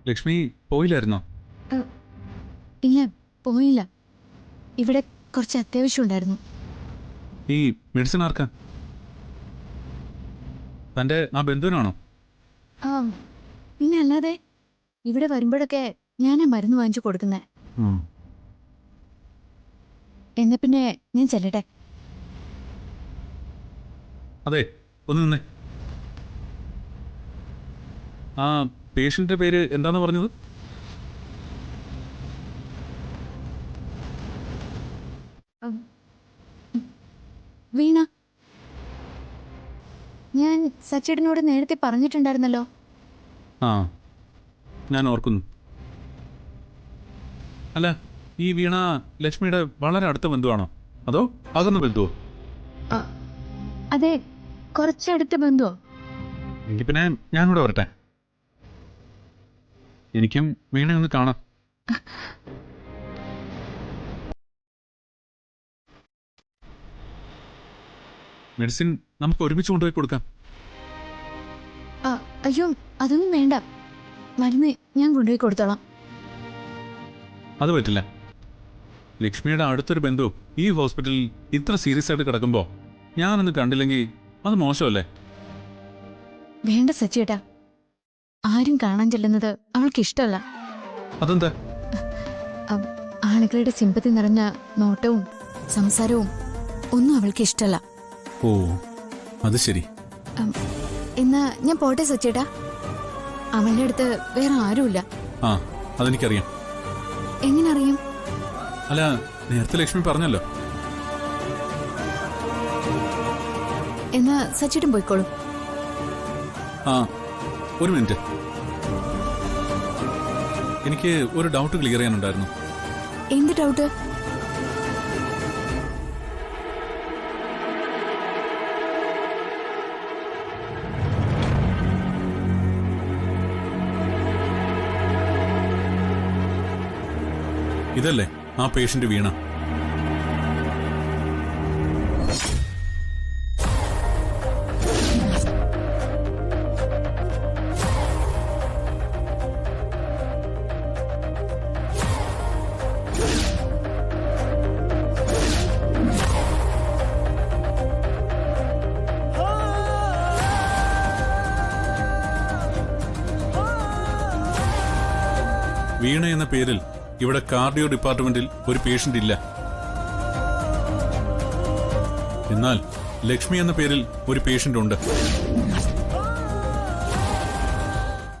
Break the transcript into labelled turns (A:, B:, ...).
A: ലക്ഷ്മി പോയില്ലായിരുന്നോ?
B: ഇല്ല, പോയില്ല. ഇവിടെ കുറച്ച് അത്യാവശ്യം ഉണ്ടായിരുന്നു.
A: ഈ മെഡിസിൻ ആർക്കാ? തൻ്റെ ആ ബന്ധുവിനാണോ?
B: ആ, പിന്നെ അല്ലാതെ ഇവിടെ വരുമ്പോഴൊക്കെ ഞാനാ മരുന്ന് വാങ്ങിച്ചു കൊടുക്കുന്നേ. എന്നാ പിന്നെ ഞാൻ ചെല്ലട്ടെ.
A: അതെ, ഒന്ന് നിന്നേ. ആ പേഷ്യൻ്റെ പേര് എന്താന്ന് പറഞ്ഞത്?
B: വീണ. ഞാൻ സച്ചിടനോട് നേരത്തെ പറഞ്ഞിട്ടുണ്ടായിരുന്നല്ലോ.
A: ആ, ഞാൻ ഓർക്കുന്നു. അല്ല, ഈ വീണ ലക്ഷ്മിയുടെ വളരെ അടുത്ത ബന്ധുവാണോ അതോ അകന്ന ബന്ധുവോ?
B: അതെ, കുറച്ചടുത്ത ബന്ധുവോ.
A: എങ്കിൽ പിന്നെ ഞാനിവിടെ വരട്ടെ. എനിക്കും വീണ ഒന്ന് കാണാം. മെഡിസിൻ നമുക്ക് ഒരുമിച്ച് കൊണ്ടുപോയി കൊടുക്കാം.
B: അയ്യോ, അതൊന്നും വേണ്ട. മരുന്ന് ഞാൻ കൊണ്ടുപോയി കൊടുത്തോളാം.
A: അത് പറ്റില്ല. ലക്ഷ്മിയുടെ അടുത്തൊരു ബന്ധു ഈ ഹോസ്പിറ്റലിൽ ഇത്ര സീരിയസ് ആയിട്ട് കിടക്കുമ്പോൾ ഞാനൊന്ന് കണ്ടില്ലെങ്കിൽ അത് മോശമല്ലേ?
B: വേണ്ട സച്ചിയേട്ടാ, ആരും കാണാൻ ചെല്ലുന്നത് അവൾക്ക് ഇഷ്ടമല്ല.
A: അതെന്താ?
B: ആളുകളുടെ സിമ്പതി നിറഞ്ഞ നോട്ടവും സംസാരവും ഒന്നും അവൾക്ക് ഇഷ്ടമല്ല.
A: ഓ, അത് ശരി.
B: എന്നാ ഞാൻ പോട്ടെ സച്ചിയേട്ടാ. അവളുടെ അടുത്ത് വേറെ ആരുമില്ല.
A: ആ, അതെനിക്കറിയാം.
B: എങ്ങനെ അറിയാം?
A: അല്ല, നേരത്തെ ലക്ഷ്മി പറഞ്ഞല്ലോ.
B: എന്നാ സച്ചിയേട്ടൻ പോയിക്കോളൂ.
A: ആ, ഒരു മിനിറ്റ്. എനിക്ക് ഒരു ഡൗട്ട് ക്ലിയർ ചെയ്യാനുണ്ടായിരുന്നു.
B: എന്ത് ഡൗട്ട്?
A: ഇതല്ലേ ആ പേഷ്യന്റ് വീണ? വീണ എന്ന പേരിൽ ഇവിടെ കാർഡിയോ ഡിപ്പാർട്ട്മെന്റിൽ ഒരു പേഷ്യന്റ് ഇല്ല. എന്നാൽ ലക്ഷ്മി എന്ന പേരിൽ ഒരു പേഷ്യന്റ് ഉണ്ട്.